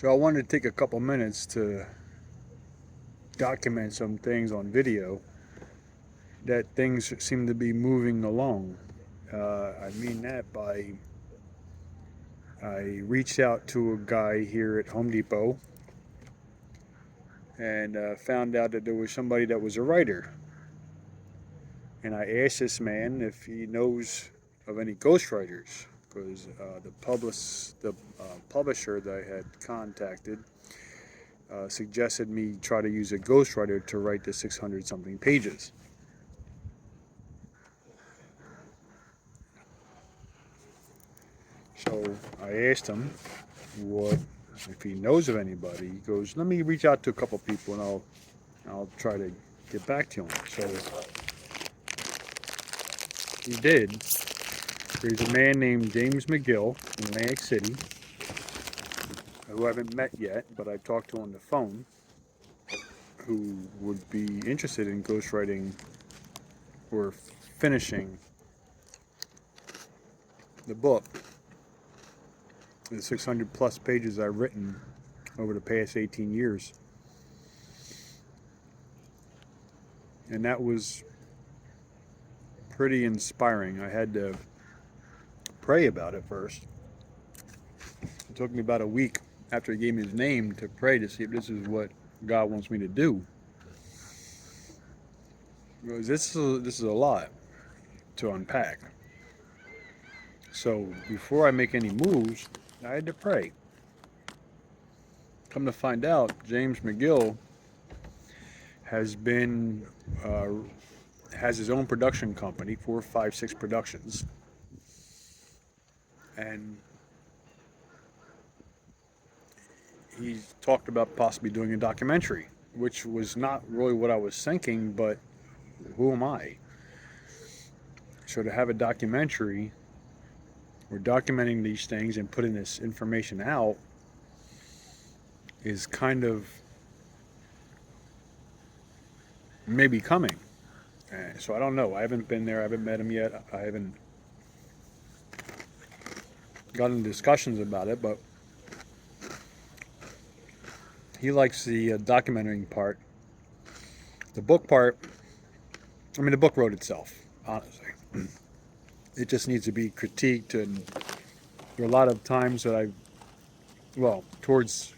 So I wanted to take a couple minutes to document some things on video that things seem to be moving along. I mean that by I reached out to a guy here at Home Depot and found out that there was somebody that was a writer. And I asked this man if he knows of any ghostwriters because the publisher that I had contacted suggested me try to use a ghostwriter to write the 600 something pages. So I asked him what if he knows of anybody. He goes, "Let me reach out to a couple people and I'll try to get back to him." So he did. There's a man named James McGill in Atlantic City who I haven't met yet, but I've talked to on the phone, who would be interested in ghostwriting or finishing the book, the 600 plus pages I've written over the past 18 years. And that was pretty inspiring. I had to pray about it first. It took me about a week after he gave me his name to pray to see if this is what God wants me to do. Because this is a lot to unpack. So before I make any moves, I had to pray. Come to find out, James McGill has been has his own production company, 456 Productions, and he's talked about possibly doing a documentary, which was not really what I was thinking, but who am I? So to have a documentary, we're documenting these things and putting this information out is kind of maybe coming. So I don't know. I haven't been there. I haven't met him yet. I haven't gotten discussions about it, but he likes the documenting part. The book part, I mean, the book wrote itself, honestly. It just needs to be critiqued, and there are a lot of times that towards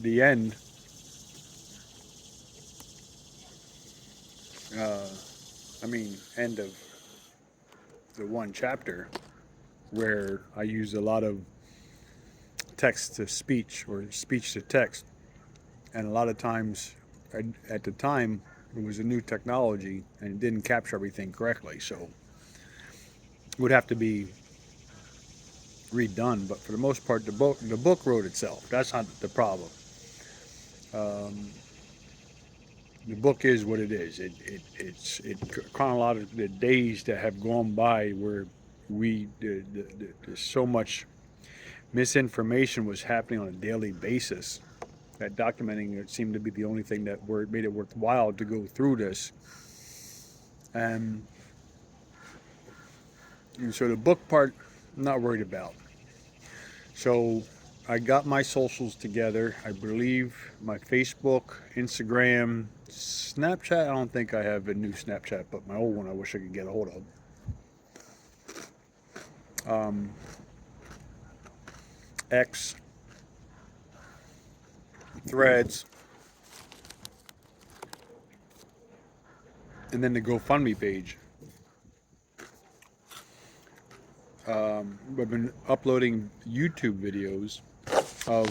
the end, uh, end of the one chapter, where I use a lot of text to speech or speech to text. And a lot of times, at the time, it was a new technology and it didn't capture everything correctly. So it would have to be redone. But for the most part, the book wrote itself. That's not the problem. Um, the book is what it is. It chronologically the days that have gone by where there's so much misinformation was happening on a daily basis that documenting it seemed to be the only thing that made it worthwhile to go through this. And, and so the book part, I'm not worried about. So I got my socials together. I believe my Facebook, Instagram, Snapchat. I don't think I have a new Snapchat, but my old one I wish I could get a hold of. X, Threads, and then the GoFundMe page. I've been uploading YouTube videos of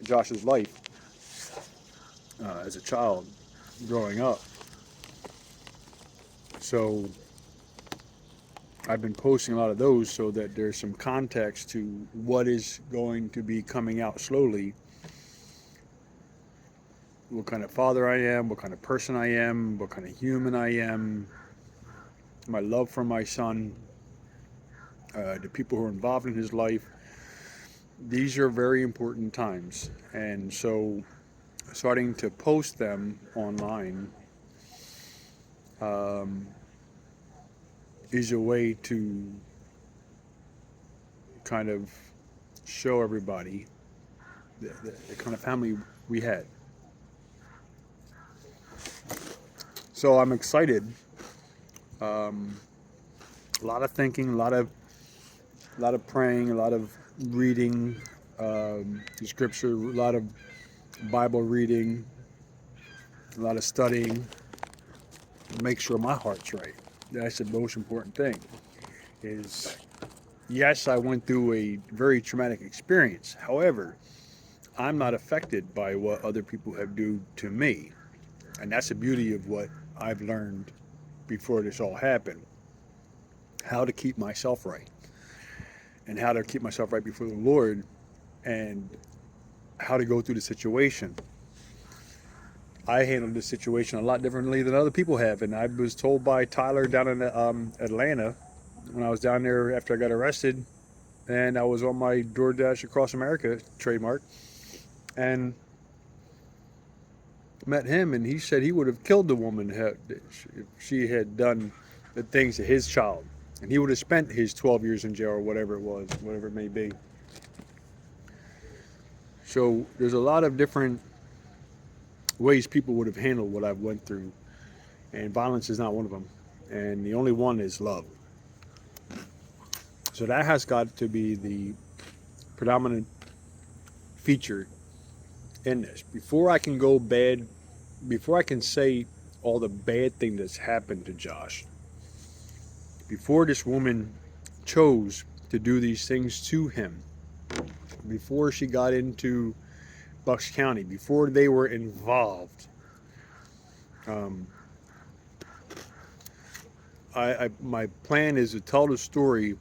Josh's life as a child growing up. So I've been posting a lot of those so that there's some context to what is going to be coming out slowly. What kind of father I am, what kind of person I am, what kind of human I am, my love for my son, the people who are involved in his life. These are very important times. And so starting to post them online um, is a way to kind of show everybody the kind of family we had. So I'm excited. Um, a lot of thinking, a lot of praying, a lot of reading the scripture, a lot of Bible reading, a lot of studying to make sure my heart's right. That's the most important thing. Is yes, I went through a very traumatic experience. However, I'm not affected by what other people have done to me, and that's the beauty of what I've learned before this all happened. How to keep myself right, and how to keep myself right before the Lord, and how to go through the situation. I handled this situation a lot differently than other people have, and I was told by Tyler down in Atlanta when I was down there after I got arrested, and I was on my DoorDash Across America trademark, and met him, and he said he would have killed the woman if she had done the things to his child, and he would have spent his 12 years in jail or whatever it was, whatever it may be. So there's a lot of different ways people would have handled what I've went through, and violence is not one of them, and the only one is love. So that has got to be the predominant feature in this. Before I can go bad, before I can say all the bad thing that's happened to Josh, before this woman chose to do these things to him, before she got into Bucks County, before they were involved, um, my plan is to tell the story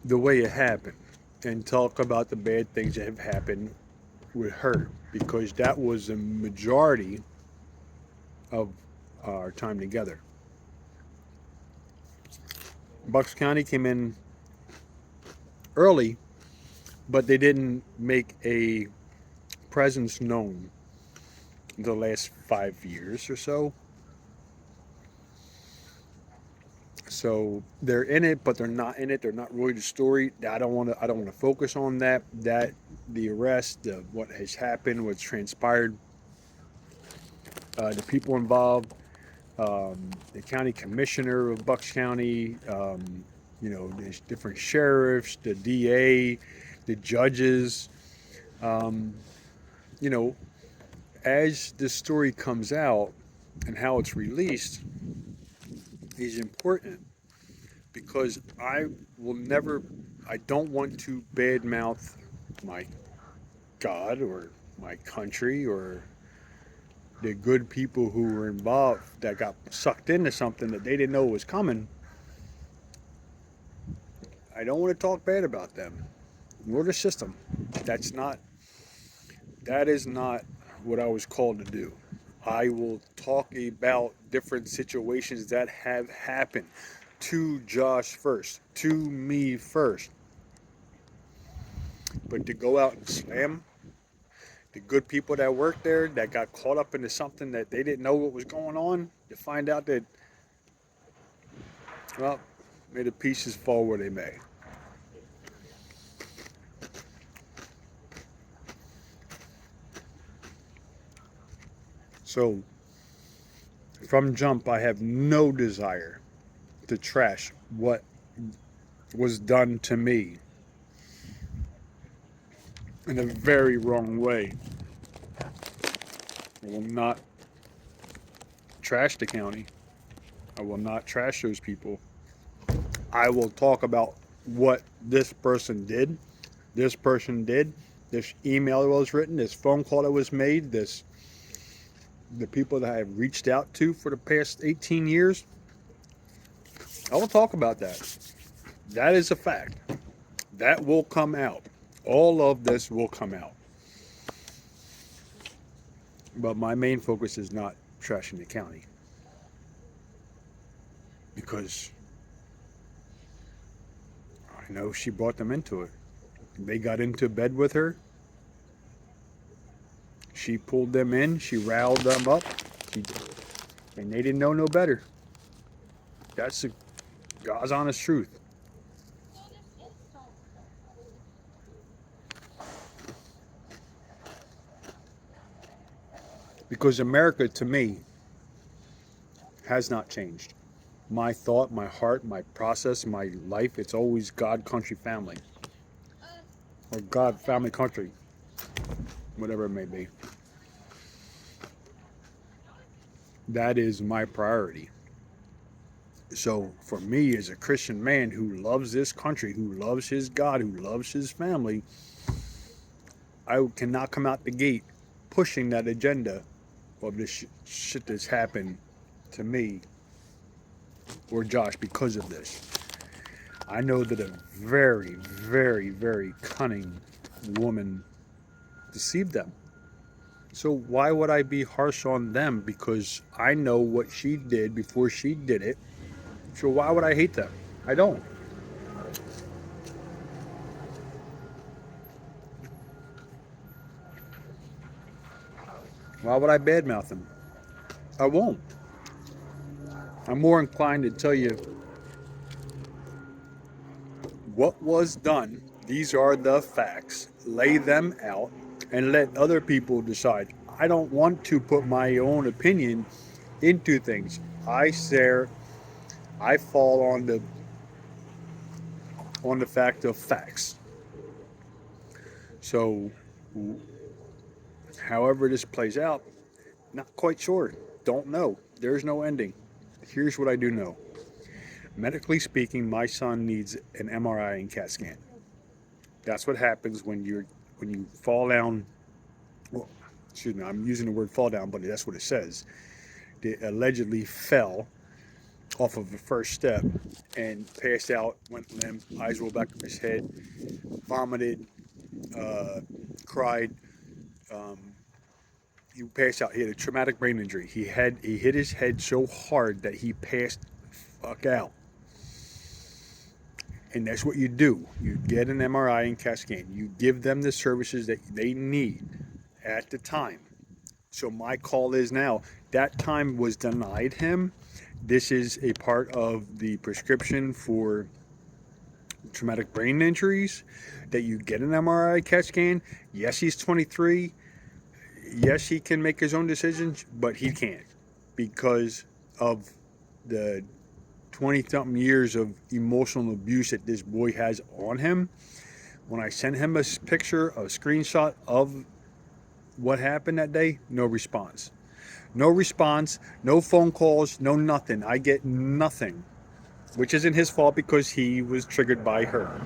the way it happened and talk about the bad things that have happened with her, because that was the majority of our time together. Bucks County came in early, but they didn't make a presence known the last 5 years or so. So they're in it, but they're not in it. They're not really the story. I don't want to focus on that. That the arrest, what has happened, what's transpired, the people involved, the county commissioner of Bucks County, there's different sheriffs, the DA, the judges. Um, you know, as this story comes out and how it's released is important, because I don't want to badmouth my God or my country or the good people who were involved that got sucked into something that they didn't know was coming. I don't want to talk bad about them nor the system. That is not what I was called to do. I will talk about different situations that have happened to Josh first, to me first. But to go out and slam the good people that worked there that got caught up into something that they didn't know what was going on, to find out that, well, may the pieces fall where they may. So, from jump, I have no desire to trash what was done to me in a very wrong way. I will not trash the county. I will not trash those people. I will talk about what this person did, this email that was written, this phone call that was made, the people that I have reached out to for the past 18 years. I will talk about that. That is a fact. That will come out. All of this will come out. But my main focus is not trashing the county, because I know she brought them into it. They got into bed with her. She pulled them in. She riled them up. And they didn't know no better. That's the God's honest truth. Because America, to me, has not changed. My thought, my heart, my process, my life, it's always God, country, family. Or God, family, country, whatever it may be. That is my priority. So for me, as a Christian man who loves this country, who loves his God, who loves his family, I cannot come out the gate pushing that agenda of this shit that's happened to me or Josh because of this. I know that a very, very, very cunning woman deceived them. So why would I be harsh on them? Because I know what she did before she did it. So why would I hate them? I don't. Why would I badmouth them? I won't. I'm more inclined to tell you what was done. These are the facts. Lay them out and let other people decide. I don't want to put my own opinion into things. I fall on the fact of facts. So however this plays out, not quite sure. Don't know. There's no ending. Here's what I do know. Medically speaking, my son needs an MRI and CAT scan. That's what happens when you fall down. Well, excuse me, I'm using the word fall down, but that's what it says. They allegedly fell off of the first step and passed out, went limp, eyes rolled back of his head, vomited, cried. Um, he passed out. He had a traumatic brain injury. He hit his head so hard that he passed fuck out. And that's what you do. You get an MRI and CAT scan. You give them the services that they need at the time. So my call is now. That time was denied him. This is a part of the prescription for traumatic brain injuries that you get an MRI CAT scan. Yes, he's 23. Yes, he can make his own decisions, but he can't because of the 20 something years of emotional abuse that this boy has on him. When I sent him a picture, a screenshot of what happened that day, no response. No response, no phone calls, no nothing. I get nothing, which isn't his fault because he was triggered by her.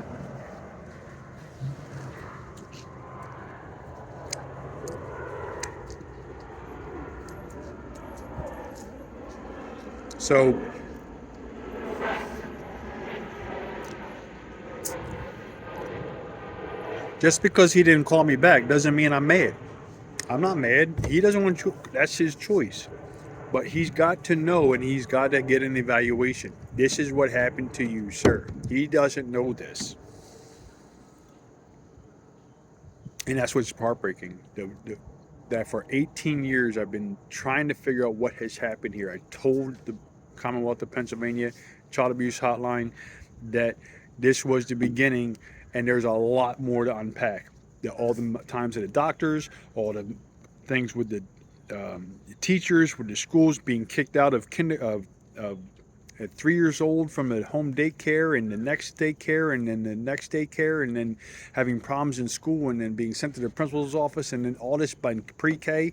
So just because he didn't call me back doesn't mean I'm mad. I'm not mad. He doesn't want to. That's his choice. But he's got to know and he's got to get an evaluation. This is what happened to you, sir. He doesn't know this. And that's what's heartbreaking. That for 18 years I've been trying to figure out what has happened here. I told the Commonwealth of Pennsylvania Child Abuse Hotline that this was the beginning and there's a lot more to unpack. All the times at the doctors, all the things with the teachers, with the schools being kicked out of at 3 years old from the home daycare and the next daycare and then the next daycare and then having problems in school and then being sent to the principal's office and then all this by pre-K.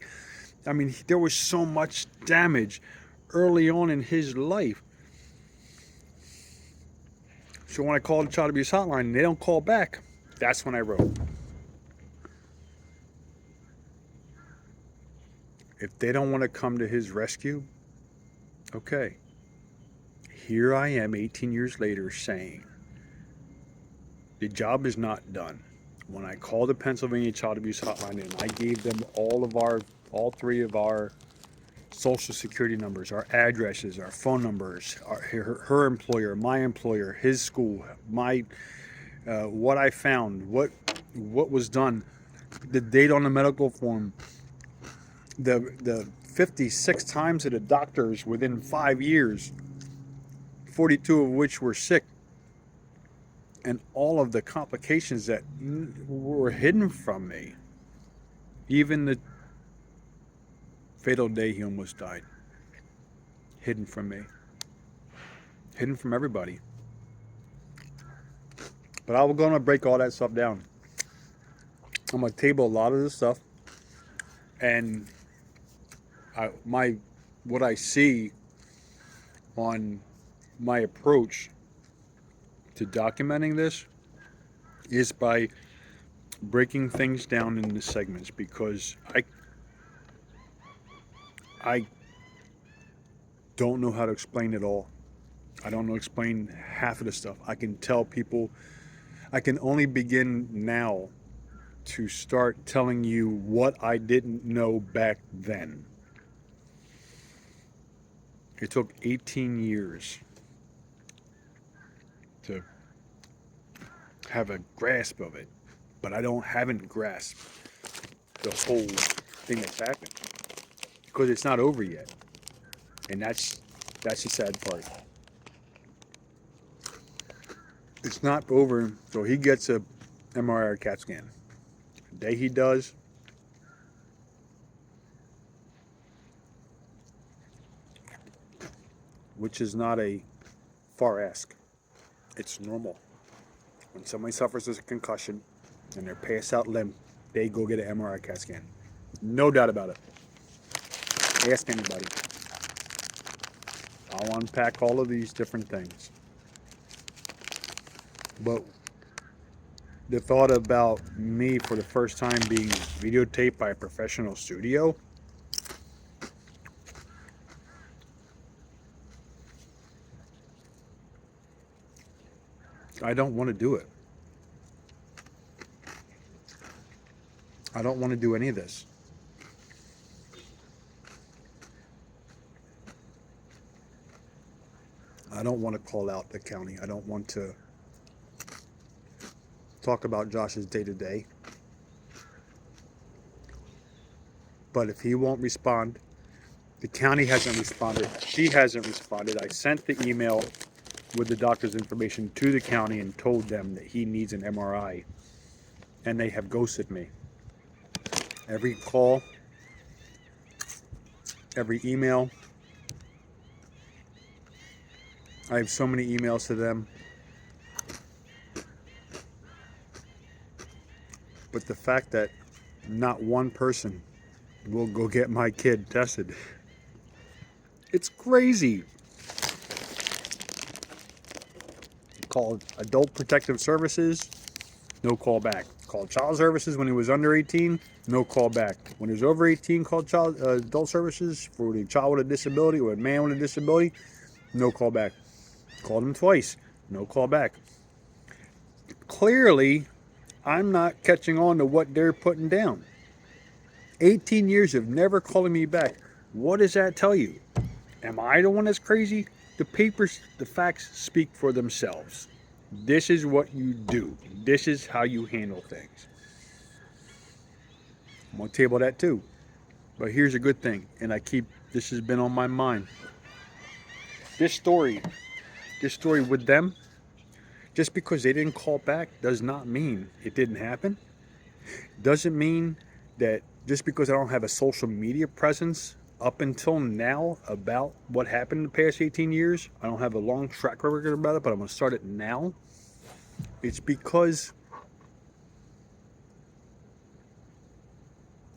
I mean, there was so much damage early on in his life. So when I called the child abuse hotline and they don't call back, that's when I wrote. If they don't want to come to his rescue, okay. Here I am 18 years later saying, the job is not done. When I called the Pennsylvania Child Abuse Hotline and I gave them all three of our social security numbers, our addresses, our phone numbers, her employer, my employer, his school, my what I found, what was done, the date on the medical form, the 56 times to the doctors within 5 years, 42 of which were sick, and all of the complications that were hidden from me, even Fatal day he almost died. Hidden from me. Hidden from everybody. But I'm going to break all that stuff down. I'm going to table a lot of this stuff. And what I see on my approach to documenting this is by breaking things down into segments, because I don't know how to explain it all. I don't know explain half of the stuff. I can tell people, I can only begin now to start telling you what I didn't know back then. It took 18 years to have a grasp of it, but I haven't grasped the whole thing that's happened, because it's not over yet, and that's the sad part. It's not over, so he gets a MRI or CAT scan. The day he does, which is not a far ask, it's normal. When somebody suffers a concussion and they're passed out limb, they go get an MRI CAT scan. No doubt about it. Ask anybody. I'll unpack all of these different things. But the thought about me for the first time being videotaped by a professional studio, I don't want to do it. I don't want to do any of this. I don't want to call out the county. I don't want to talk about Josh's day-to-day. But if he won't respond, the county hasn't responded. She hasn't responded. I sent the email with the doctor's information to the county and told them that he needs an MRI, and they have ghosted me. Every call, every email. I have so many emails to them. But the fact that not one person will go get my kid tested, it's crazy. Called Adult Protective Services, no call back. Called Child Services when he was under 18, no call back. When he was over 18, called Adult Services for the child with a disability or a man with a disability, no call back. Called him twice, no call back. Clearly, I'm not catching on to what they're putting down. 18 years of never calling me back. What does that tell you? Am I the one that's crazy? The papers, the facts speak for themselves. This is what you do. This is how you handle things. I'm going to table that too. But here's a good thing, and this has been on my mind. This story with them, just because they didn't call back does not mean it didn't happen. Doesn't mean that just because I don't have a social media presence up until now about what happened in the past 18 years, I don't have a long track record about it, but I'm going to start it now. It's because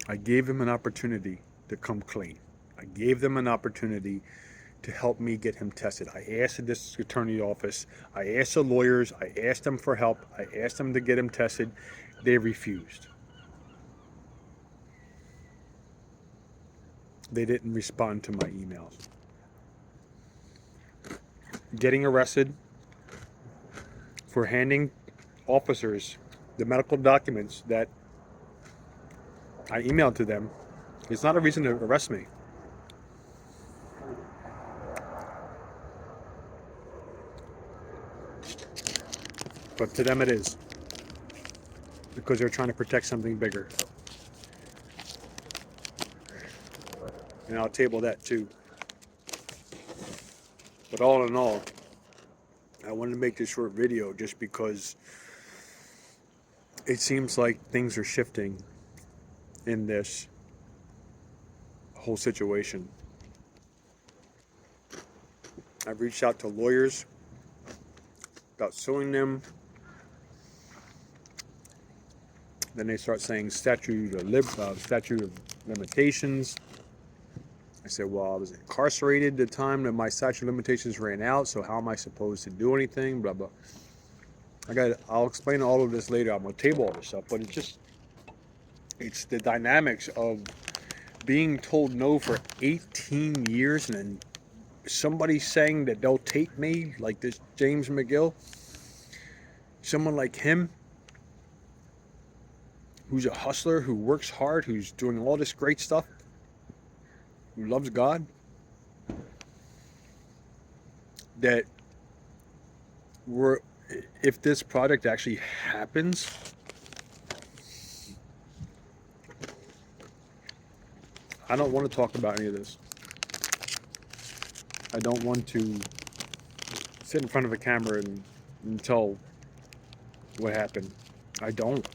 I gave them an opportunity to come clean. I gave them an opportunity to help me get him tested. I asked the district attorney office, I asked the lawyers, I asked them for help, I asked them to get him tested. They refused. They didn't respond to my emails. Getting arrested for handing officers the medical documents that I emailed to them is not a reason to arrest me. But to them it is, because they're trying to protect something bigger. And I'll table that too. But all in all, I wanted to make this short video just because it seems like things are shifting in this whole situation. I've reached out to lawyers about suing them. Then they start saying statute of limitations. I said, well, I was incarcerated the time that my statute of limitations ran out, so how am I supposed to do anything? Blah, blah. I'll explain all of this later. I'm going to table all this stuff, but it's the dynamics of being told no for 18 years and then somebody saying that they'll take me, like this James McGill, someone like him, who's a hustler, who works hard, who's doing all this great stuff, who loves God, that if this project actually happens, I don't want to talk about any of this. I don't want to sit in front of a camera and tell what happened. I don't.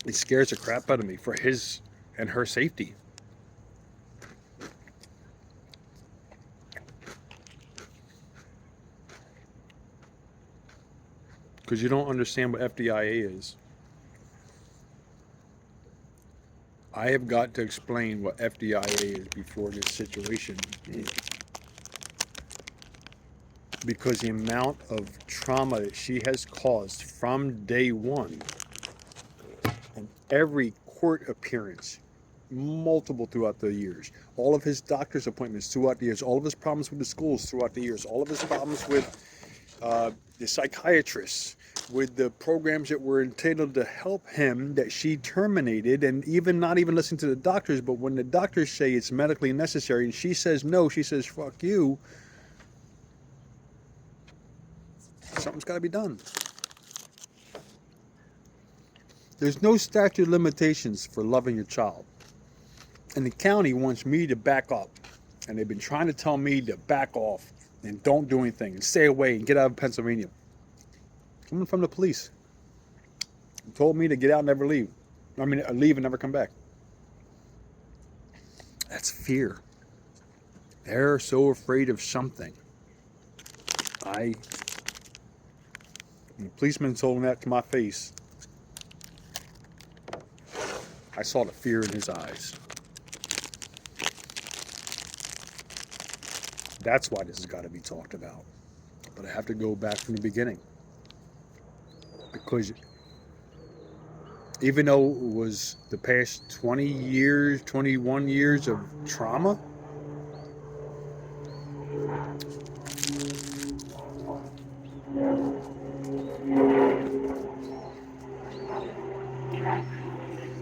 It scares the crap out of me for his and her safety. Because you don't understand what FDIA is. I have got to explain what FDIA is before this situation. Because the amount of trauma that she has caused from day one, and every court appearance, multiple throughout the years, all of his doctor's appointments throughout the years, all of his problems with the schools throughout the years, all of his problems with the psychiatrists, with the programs that were entitled to help him that she terminated, and even not even listening to the doctors, but when the doctors say it's medically necessary and she says no, she says fuck you, something's got to be done. There's no statute of limitations for loving your child. And the county wants me to back up. And they've been trying to tell me to back off and don't do anything and stay away and get out of Pennsylvania. Someone from the police told me to get out and never leave. Leave and never come back. That's fear. They're so afraid of something. When the policeman told me that to my face, I saw the fear in his eyes. That's why this has got to be talked about. But I have to go back from the beginning. Because even though it was the past 20 years, 21 years of trauma,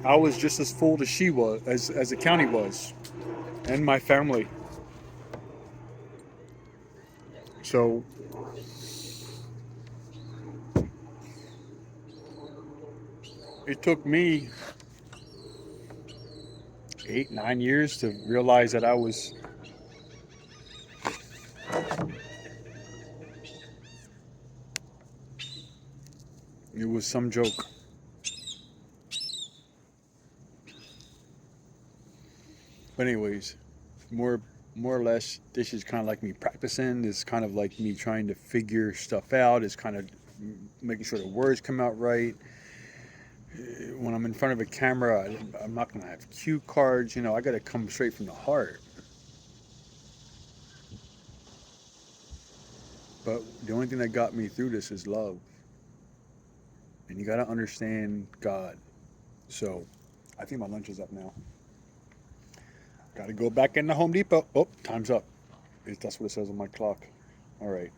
I was just as fooled as she was, as the county was, and my family. So it took me 8, 9 years to realize that it was some joke. But anyways, more or less, this is kind of like me practicing. It's kind of like me trying to figure stuff out. It's kind of making sure the words come out right. When I'm in front of a camera, I'm not going to have cue cards. I got to come straight from the heart. But the only thing that got me through this is love. And you got to understand God. So, I think my lunch is up now. Got to go back in the Home Depot. Oh, time's up. That's what it says on my clock. All right.